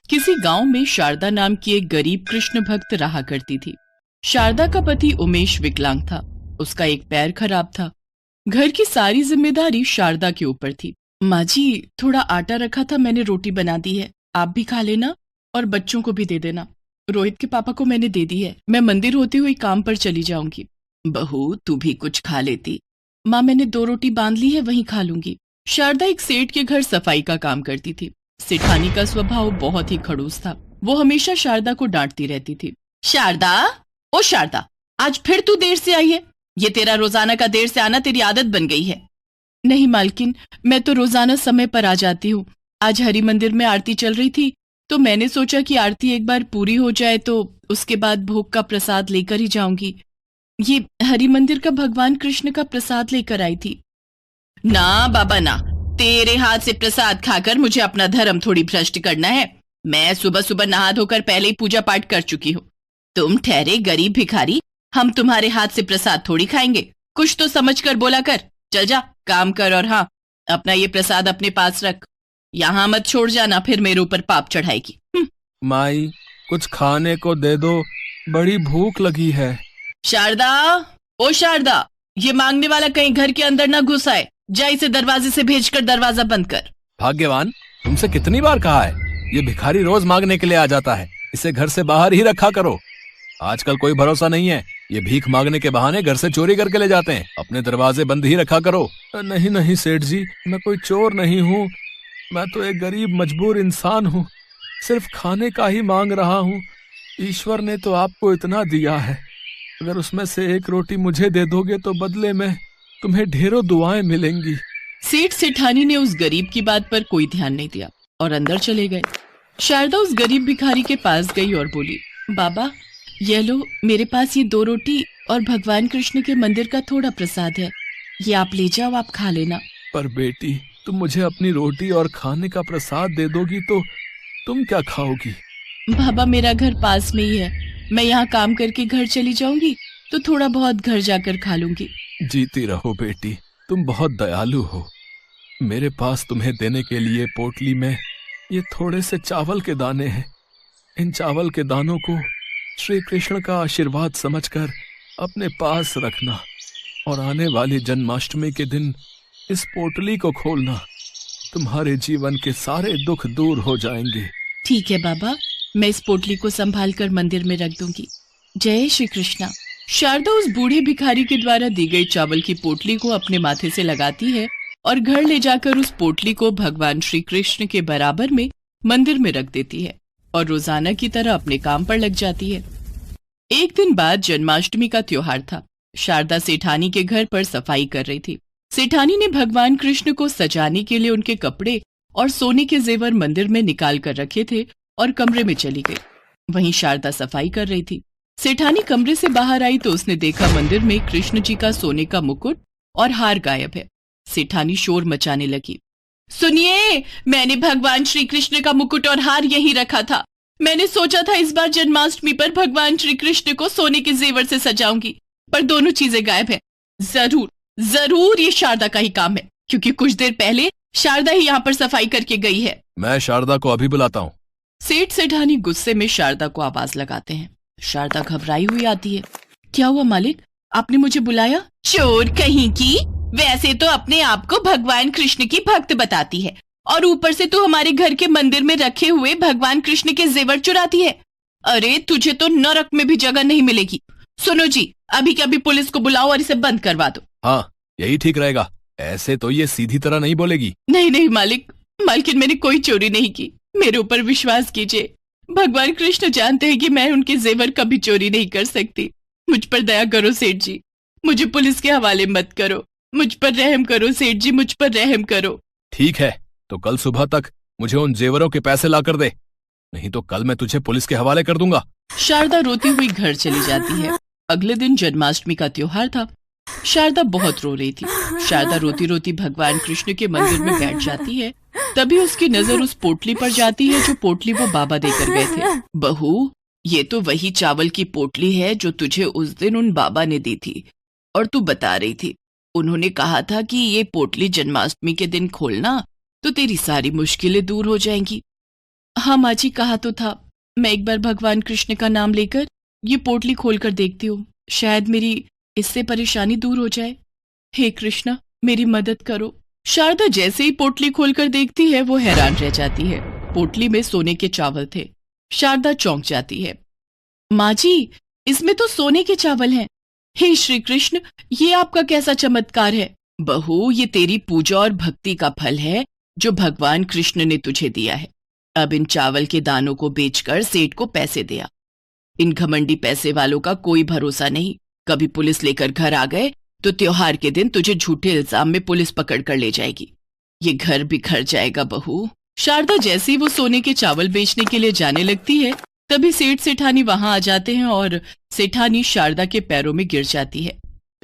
किसी गांव में शारदा नाम की एक गरीब कृष्ण भक्त रहा करती थी। शारदा का पति उमेश विकलांग था। उसका एक पैर खराब था। घर की सारी जिम्मेदारी शारदा के ऊपर थी। माँ जी, थोड़ा आटा रखा था, मैंने रोटी बना दी है, आप भी खा लेना और बच्चों को भी दे देना। रोहित के पापा को मैंने दे दी है, मैं मंदिर होती हुई काम पर चली जाऊंगी। बहू, तू भी कुछ खा लेती। माँ, मैंने 2 रोटी बांध ली है, वहीं खा लूंगी। शारदा एक सेठ के घर सफाई का काम करती थी। सेठानी का स्वभाव बहुत ही खड़ूस था। वो हमेशा शारदा को डांटती रहती थी। शारदा, ओ शारदा, आज फिर तू देर से आई है। ये तेरा रोजाना का देर से आना तेरी आदत बन गई है। नहीं मालकिन, मैं तो रोजाना समय पर आ जाती हूँ। आज हरि मंदिर में आरती चल रही थी तो मैंने सोचा कि आरती एक बार पूरी हो जाए तो उसके बाद भोग का प्रसाद लेकर ही जाऊंगी। ये हरि मंदिर का भगवान कृष्ण का प्रसाद लेकर आई थी। ना बाबा ना, तेरे हाथ से प्रसाद खाकर मुझे अपना धर्म थोड़ी भ्रष्ट करना है। मैं सुबह सुबह नहा धोकर पहले ही पूजा पाठ कर चुकी हूँ। तुम ठहरे गरीब भिखारी, हम तुम्हारे हाथ से प्रसाद थोड़ी खाएंगे। कुछ तो समझ कर बोला कर। चल जा, काम कर, और हाँ, अपना ये प्रसाद अपने पास रख। यहाँ मत छोड़ जाना, फिर मेरे ऊपर पाप चढ़ाएगी। माई, कुछ खाने को दे दो, बड़ी भूख लगी है। शारदा, ओ शारदा, ये मांगने वाला कहीं घर के अंदर ना घुस आए। जा इसे दरवाजे से भेजकर दरवाजा बंद कर। भाग्यवान, तुमसे कितनी बार कहा है, ये भिखारी रोज मांगने के लिए आ जाता है, इसे घर से बाहर ही रखा करो। आजकल कोई भरोसा नहीं है, ये भीख मांगने के बहाने घर से चोरी करके ले जाते हैं। अपने दरवाजे बंद ही रखा करो। नहीं नहीं सेठ जी, मैं कोई चोर नहीं हूँ, मैं तो एक गरीब मजबूर इंसान हूँ, सिर्फ खाने का ही मांग रहा हूँ। ईश्वर ने तो आपको इतना दिया है, अगर उसमें से एक रोटी मुझे दे दोगे तो बदले में तुम्हें ढेरों दुआएं मिलेंगी। सेठ सेठानी ने उस गरीब की बात पर कोई ध्यान नहीं दिया और अंदर चले गए। शारदा उस गरीब भिखारी के पास गई और बोली, बाबा, ये लो, मेरे पास ये 2 रोटी और भगवान कृष्ण के मंदिर का थोड़ा प्रसाद है, ये आप ले जाओ, आप खा लेना। पर बेटी, तुम मुझे अपनी रोटी और खाने का प्रसाद दे दोगी तो तुम क्या खाओगी? बाबा, मेरा घर पास में ही है, मैं यहाँ काम करके घर चली जाऊंगी तो थोड़ा बहुत घर जाकर खा लूंगी। जीती रहो बेटी, तुम बहुत दयालु हो। मेरे पास तुम्हें देने के लिए पोटली में ये थोड़े से चावल के दाने हैं। इन चावल के दानों को श्री कृष्ण का आशीर्वाद समझकर अपने पास रखना और आने वाली जन्माष्टमी के दिन इस पोटली को खोलना। तुम्हारे जीवन के सारे दुख दूर हो जाएंगे। ठीक है बाबा, मैं इस पोटली को संभाल कर मंदिर में रख दूंगी। जय श्री कृष्णा। शारदा उस बूढ़े भिखारी के द्वारा दी गई चावल की पोटली को अपने माथे से लगाती है और घर ले जाकर उस पोटली को भगवान श्री कृष्ण के बराबर में मंदिर में रख देती है और रोजाना की तरह अपने काम पर लग जाती है। एक दिन बाद जन्माष्टमी का त्योहार था। शारदा सेठानी के घर पर सफाई कर रही थी। सेठानी ने भगवान कृष्ण को सजाने के लिए उनके कपड़े और सोने के जेवर मंदिर में निकाल कर रखे थे और कमरे में चली गई। वहीं शारदा सफाई कर रही थी। सेठानी कमरे से बाहर आई तो उसने देखा मंदिर में कृष्ण जी का सोने का मुकुट और हार गायब है। सेठानी शोर मचाने लगी, सुनिए, मैंने भगवान श्री कृष्ण का मुकुट और हार यहीं रखा था। मैंने सोचा था इस बार जन्माष्टमी पर भगवान श्री कृष्ण को सोने के जेवर से सजाऊंगी, पर दोनों चीजें गायब है। जरूर जरूर ये शारदा का ही काम है, क्योंकि कुछ देर पहले शारदा ही यहाँ पर सफाई करके गई है। मैं शारदा को अभी बुलाता हूँ। सेठ सेठानी गुस्से में शारदा को आवाज लगाते हैं। शारदा घबराई हुई आती है। क्या हुआ मालिक, आपने मुझे बुलाया? चोर कहीं की, वैसे तो अपने आप को भगवान कृष्ण की भक्त बताती है और ऊपर से तू हमारे घर के मंदिर में रखे हुए भगवान कृष्ण के जेवर चुराती है। अरे तुझे तो नरक में भी जगह नहीं मिलेगी। सुनो जी, अभी के अभी पुलिस को बुलाओ और इसे बंद करवा दो। हाँ, यही ठीक रहेगा, ऐसे तो ये सीधी तरह नहीं बोलेगी। नहीं नहीं मालिक, मालकिन मैंने कोई चोरी नहीं की, मेरे ऊपर विश्वास कीजिए। भगवान कृष्ण जानते हैं कि मैं उनके जेवर कभी चोरी नहीं कर सकती। मुझ पर दया करो सेठ जी, मुझे पुलिस के हवाले मत करो। मुझ पर रहम करो सेठ जी, मुझ पर रहम करो। ठीक है, तो कल सुबह तक मुझे उन जेवरों के पैसे ला कर दे, नहीं तो कल मैं तुझे पुलिस के हवाले कर दूंगा। शारदा रोती हुई घर चली जाती है। अगले दिन जन्माष्टमी का त्योहार था। शारदा बहुत रो रही थी। शारदा रोती रोती भगवान कृष्ण के मंदिर में बैठ जाती है। तभी उसकी नजर उस पोटली पर जाती है जो पोटली वो बाबा देकर गए थे। बहू, ये तो वही चावल की पोटली है जो तुझे उस दिन उन बाबा ने दी थी और तू बता रही थी, उन्होंने कहा था कि ये पोटली जन्माष्टमी के दिन खोलना तो तेरी सारी मुश्किलें दूर हो जाएंगी। हाँ माँ जी, कहा तो था। मैं एक बार भगवान कृष्ण का नाम लेकर ये पोटली खोलकर देखती हूँ, शायद मेरी इससे परेशानी दूर हो जाए। हे कृष्णा, मेरी मदद करो। शारदा जैसे ही पोटली खोलकर देखती है वो हैरान रह जाती है। पोटली में सोने के चावल थे। शारदा चौंक जाती है। माँ जी, इसमें तो सोने के चावल हैं। हे श्री कृष्ण, ये आपका कैसा चमत्कार है? बहू, ये तेरी पूजा और भक्ति का फल है जो भगवान कृष्ण ने तुझे दिया है। अब इन चावल के दानों को बेचकर सेठ को पैसे दिया। इन घमंडी पैसे वालों का कोई भरोसा नहीं। कभी पुलिस लेकर घर आ गए तो त्योहार के दिन तुझे झूठे इल्जाम में पुलिस पकड़ कर ले जाएगी। ये घर बिखर जाएगा बहू। शारदा जैसे ही वो सोने के चावल बेचने के लिए जाने लगती है, तभी सेठ सेठानी वहां आ जाते हैं और सेठानी शारदा के पैरों में गिर जाती है।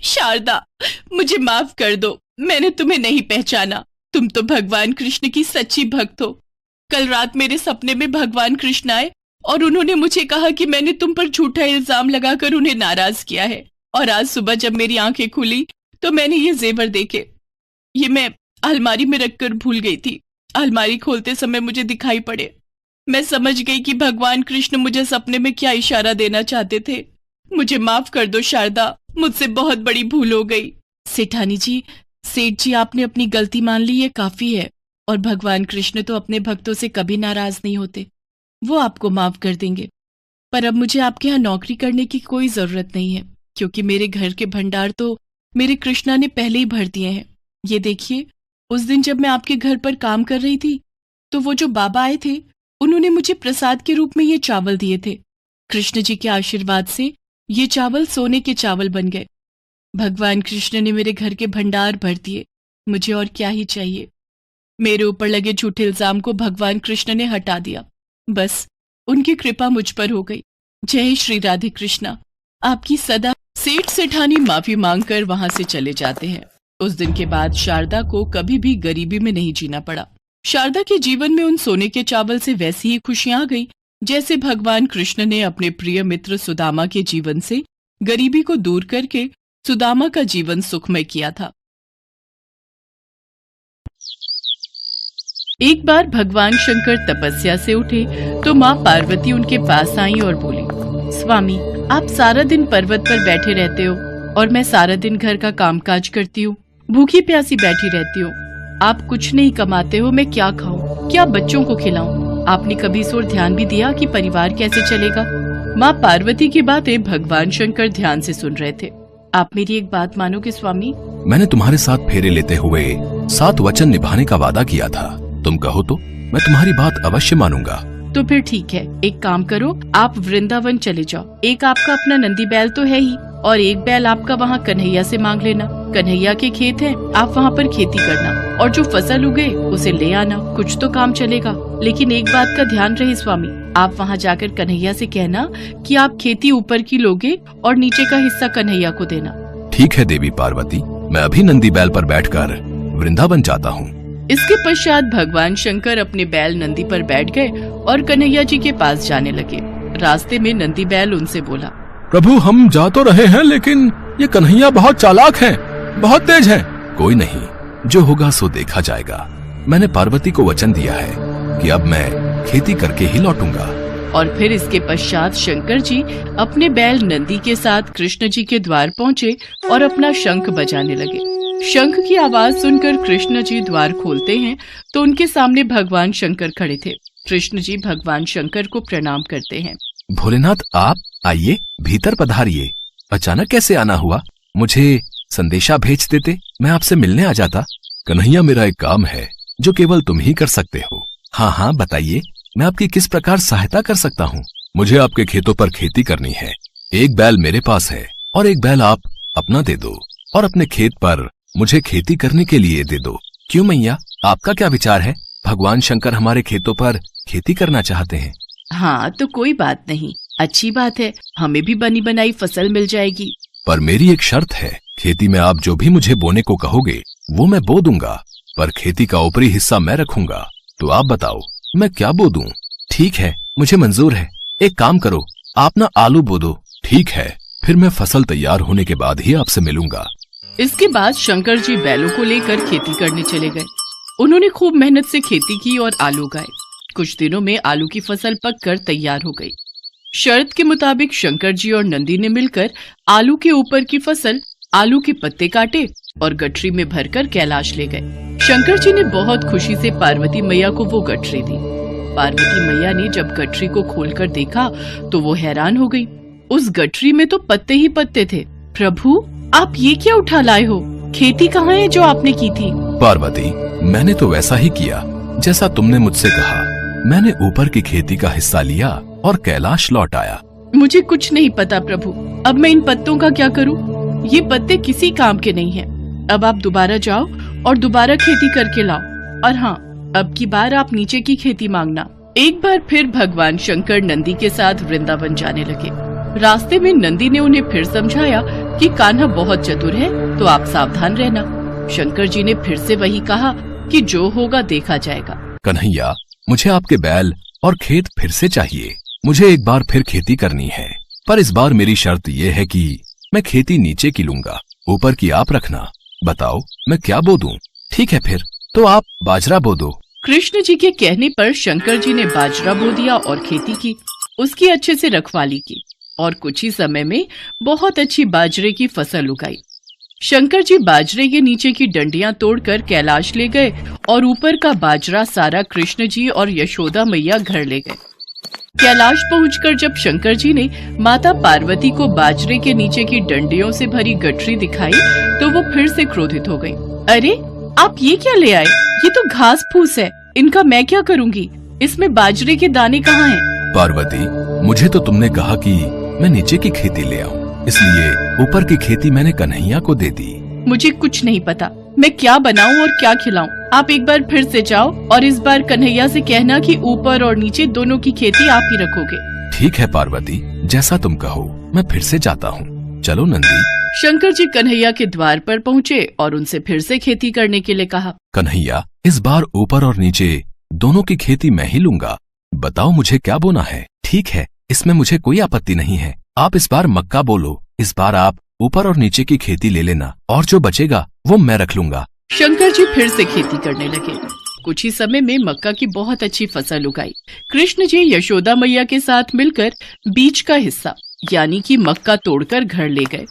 शारदा, मुझे माफ कर दो, मैंने तुम्हें नहीं पहचाना। तुम तो भगवान कृष्ण की सच्ची भक्त हो। कल रात मेरे सपने में भगवान कृष्ण आए और उन्होंने मुझे कहा कि मैंने तुम पर झूठा इल्जाम लगाकर उन्हें नाराज किया है। और आज सुबह जब मेरी आंखें खुली तो मैंने ये जेवर देखे। ये मैं अलमारी में रखकर भूल गई थी। अलमारी खोलते समय मुझे दिखाई पड़े। मैं समझ गई कि भगवान कृष्ण मुझे सपने में क्या इशारा देना चाहते थे। मुझे माफ कर दो शारदा, मुझसे बहुत बड़ी भूल हो गई। सेठानी जी, सेठ जी, आपने अपनी गलती मान ली, ये काफी है। और भगवान कृष्ण तो अपने भक्तों से कभी नाराज नहीं होते, वो आपको माफ कर देंगे। पर अब मुझे आपके यहाँ नौकरी करने की कोई जरूरत नहीं है, क्योंकि मेरे घर के भंडार तो मेरे कृष्णा ने पहले ही भर दिए हैं। ये देखिए, उस दिन जब मैं आपके घर पर काम कर रही थी तो वो जो बाबा आए थे, उन्होंने मुझे प्रसाद के रूप में ये चावल दिए थे। कृष्ण जी के आशीर्वाद से ये चावल सोने के चावल बन गए। भगवान कृष्ण ने मेरे घर के भंडार भर दिए। मुझे और क्या ही चाहिए। मेरे ऊपर लगे झूठे इल्जाम को भगवान कृष्ण ने हटा दिया। बस उनकी कृपा मुझ पर हो गई। जय श्री राधे कृष्णा, आपकी सदा। सेठ सेठानी माफी मांगकर वहां से चले जाते हैं। उस दिन के बाद शारदा को कभी भी गरीबी में नहीं जीना पड़ा। शारदा के जीवन में उन सोने के चावल से वैसी ही खुशियां आ गई जैसे भगवान कृष्ण ने अपने प्रिय मित्र सुदामा के जीवन से गरीबी को दूर करके सुदामा का जीवन सुखमय किया था। एक बार भगवान शंकर तपस्या से उठे तो माँ पार्वती उनके पास आई और बोली, स्वामी, आप सारा दिन पर्वत पर बैठे रहते हो और मैं सारा दिन घर का कामकाज करती हूँ, भूखी प्यासी बैठी रहती हूँ। आप कुछ नहीं कमाते हो, मैं क्या खाऊं, क्या बच्चों को खिलाऊं? आपने कभी इस ओर ध्यान भी दिया कि परिवार कैसे चलेगा? माँ पार्वती की बातें भगवान शंकर ध्यान से सुन रहे थे। आप मेरी एक बात मानोगे स्वामी? मैंने तुम्हारे साथ फेरे लेते हुए 7 वचन निभाने का वादा किया था। तुम कहो तो मैं तुम्हारी बात अवश्य मानूंगा। तो फिर ठीक है, एक काम करो, आप वृंदावन चले जाओ। एक आपका अपना नंदी बैल तो है ही, और एक बैल आपका वहाँ कन्हैया से मांग लेना। कन्हैया के खेत हैं, आप वहाँ पर खेती करना और जो फसल उगे उसे ले आना। कुछ तो काम चलेगा। लेकिन एक बात का ध्यान रहे स्वामी, आप वहाँ जाकर कन्हैया से कहना कि आप खेती ऊपर की लोगे और नीचे का हिस्सा कन्हैया को देना। ठीक है देवी पार्वती, मैं अभी नंदी बैल पर बैठकर वृंदावन जाता हूँ। इसके पश्चात भगवान शंकर अपने बैल नंदी पर बैठ गए और कन्हैया जी के पास जाने लगे। रास्ते में नंदी बैल उनसे बोला, प्रभु, हम जा तो रहे हैं लेकिन ये कन्हैया बहुत चालाक हैं, बहुत तेज हैं। कोई नहीं, जो होगा सो देखा जाएगा। मैंने पार्वती को वचन दिया है कि अब मैं खेती करके ही लौटूंगा। और फिर इसके पश्चात शंकर जी अपने बैल नंदी के साथ कृष्ण जी के द्वार पहुँचे और अपना शंख बजाने लगे। शंख की आवाज सुनकर कृष्ण जी द्वार खोलते हैं तो उनके सामने भगवान शंकर खड़े थे। कृष्ण जी भगवान शंकर को प्रणाम करते हैं। भोलेनाथ, आप आइए, भीतर पधारिए। अचानक कैसे आना हुआ? मुझे संदेशा भेज देते, मैं आपसे मिलने आ जाता। कन्हैया, मेरा एक काम है जो केवल तुम ही कर सकते हो। हाँ हाँ, बताइए, मैं आपकी किस प्रकार सहायता कर सकता हूँ? मुझे आपके खेतों पर खेती करनी है। एक बैल मेरे पास है और एक बैल आप अपना दे दो और अपने खेत पर मुझे खेती करने के लिए दे दो। क्यों मैया, आपका क्या विचार है? भगवान शंकर हमारे खेतों पर खेती करना चाहते हैं। हाँ, तो कोई बात नहीं, अच्छी बात है, हमें भी बनी बनाई फसल मिल जाएगी। पर मेरी एक शर्त है, खेती में आप जो भी मुझे बोने को कहोगे वो मैं बो दूंगा, पर खेती का ऊपरी हिस्सा मैं रखूंगा। तो आप बताओ मैं क्या बो दूं? ठीक है, मुझे मंजूर है। एक काम करो, आप ना आलू बो दो। ठीक है, फिर मैं फसल तैयार होने के बाद ही आपसे मिलूंगा। इसके बाद शंकर जी बैलों को लेकर खेती करने चले गए। उन्होंने खूब मेहनत से खेती की और आलू उगाए। कुछ दिनों में आलू की फसल पककर तैयार हो गई। शर्त के मुताबिक शंकर जी और नंदी ने मिलकर आलू के ऊपर की फसल, आलू के पत्ते काटे और गठरी में भरकर कैलाश ले गए। शंकर जी ने बहुत खुशी से पार्वती मैया को वो गठरी दी। पार्वती मैया ने जब गठरी को खोलकर देखा तो वो हैरान हो गई। उस गठरी में तो पत्ते ही पत्ते थे। प्रभु, आप ये क्या उठा लाए हो? खेती कहाँ है जो आपने की थी? पार्वती, मैंने तो वैसा ही किया जैसा तुमने मुझसे कहा। मैंने ऊपर की खेती का हिस्सा लिया और कैलाश लौट आया। मुझे कुछ नहीं पता प्रभु। अब मैं इन पत्तों का क्या करूं? ये पत्ते किसी काम के नहीं हैं। अब आप दोबारा जाओ और दोबारा खेती करके लाओ। और हाँ, अब की बार आप नीचे की खेती मांगना। एक बार फिर भगवान शंकर नंदी के साथ वृंदावन जाने लगे। रास्ते में नंदी ने उन्हें फिर समझाया कि कान्हा बहुत चतुर है, तो आप सावधान रहना। शंकर जी ने फिर से वही कहा कि जो होगा देखा जाएगा। कन्हैया, मुझे आपके बैल और खेत फिर से चाहिए। मुझे एक बार फिर खेती करनी है, पर इस बार मेरी शर्त ये है कि मैं खेती नीचे की लूंगा, ऊपर की आप रखना। बताओ मैं क्या बो दूं? ठीक है, फिर तो आप बाजरा बो दो। कृष्ण जी के कहने पर शंकर जी ने बाजरा बो दिया और खेती की। उसकी अच्छे से रखवाली की और कुछ ही समय में बहुत अच्छी बाजरे की फसल उगाई। शंकर जी बाजरे के नीचे की डंडियां तोड़कर कैलाश ले गए और ऊपर का बाजरा सारा कृष्ण जी और यशोदा मैया घर ले गए। कैलाश पहुंचकर जब शंकर जी ने माता पार्वती को बाजरे के नीचे की डंडियों से भरी गठरी दिखाई तो वो फिर से क्रोधित हो गई। अरे, आप ये क्या ले आए? ये तो घास फूस है, इनका मैं क्या करूंगी? इसमें बाजरे के दाने कहाँ हैं? पार्वती, मुझे तो तुमने कहा कि मैं नीचे की खेती ले आऊं, इसलिए ऊपर की खेती मैंने कन्हैया को दे दी। मुझे कुछ नहीं पता मैं क्या बनाऊं और क्या खिलाऊं। आप एक बार फिर से जाओ और इस बार कन्हैया से कहना कि ऊपर और नीचे दोनों की खेती आप ही रखोगे। ठीक है पार्वती, जैसा तुम कहो। मैं फिर से जाता हूँ। चलो नंदी। शंकर जी कन्हैया के द्वार पर पहुँचे और उनसे फिर से खेती करने के लिए कहा। कन्हैया, इस बार ऊपर और नीचे दोनों की खेती मैं ही लूंगा। बताओ मुझे क्या बोना है? ठीक है, इसमें मुझे कोई आपत्ति नहीं है। आप इस बार मक्का बोलो। इस बार आप ऊपर और नीचे की खेती ले लेना और जो बचेगा वो मैं रख लूंगा। शंकर जी फिर से खेती करने लगे। कुछ ही समय में मक्का की बहुत अच्छी फसल उगाई। कृष्ण जी यशोदा मैया के साथ मिलकर बीज का हिस्सा यानी कि मक्का तोड़कर घर ले गए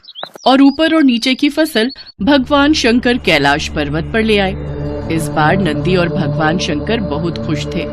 और ऊपर और नीचे की फसल भगवान शंकर कैलाश पर्वत पर ले आए। इस बार नंदी और भगवान शंकर बहुत खुश थे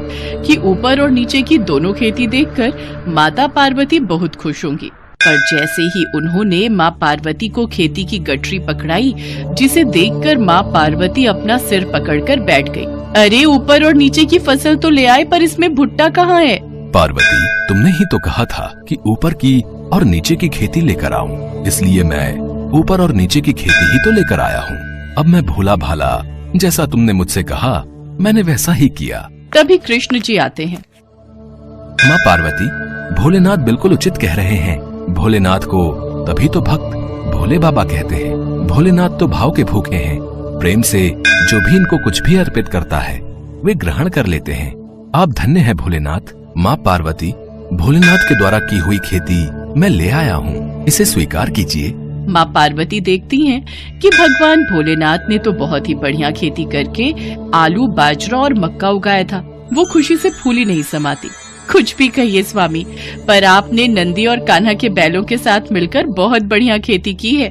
कि ऊपर और नीचे की दोनों खेती देखकर माता पार्वती बहुत खुश होंगी। पर जैसे ही उन्होंने माँ पार्वती को खेती की गठरी पकड़ाई, जिसे देखकर माँ पार्वती अपना सिर पकड़कर बैठ गई। अरे, ऊपर और नीचे की फसल तो ले आए, पर इसमें भुट्टा कहाँ है? पार्वती, तुमने ही तो कहा था कि ऊपर की और नीचे की खेती लेकर आऊं, इसलिए मैं ऊपर और नीचे की खेती ही तो लेकर आया हूँ। अब मैं भोला भाला, जैसा तुमने मुझसे कहा मैंने वैसा ही किया। तभी कृष्ण जी आते हैं। माँ पार्वती, भोलेनाथ बिल्कुल उचित कह रहे हैं। भोलेनाथ को तभी तो भक्त भोले बाबा कहते हैं। भोलेनाथ तो भाव के भूखे हैं। प्रेम से जो भी इनको कुछ भी अर्पित करता है वे ग्रहण कर लेते हैं। आप धन्य हैं भोलेनाथ। माँ पार्वती, भोलेनाथ के द्वारा की हुई खेती मैं ले आया हूँ, इसे स्वीकार कीजिए। माँ पार्वती देखती हैं कि भगवान भोलेनाथ ने तो बहुत ही बढ़िया खेती करके आलू, बाजरा और मक्का उगाया था। वो खुशी से फूली नहीं समाती। कुछ भी कहिए स्वामी, पर आपने नंदी और कान्हा के बैलों के साथ मिलकर बहुत बढ़िया खेती की है।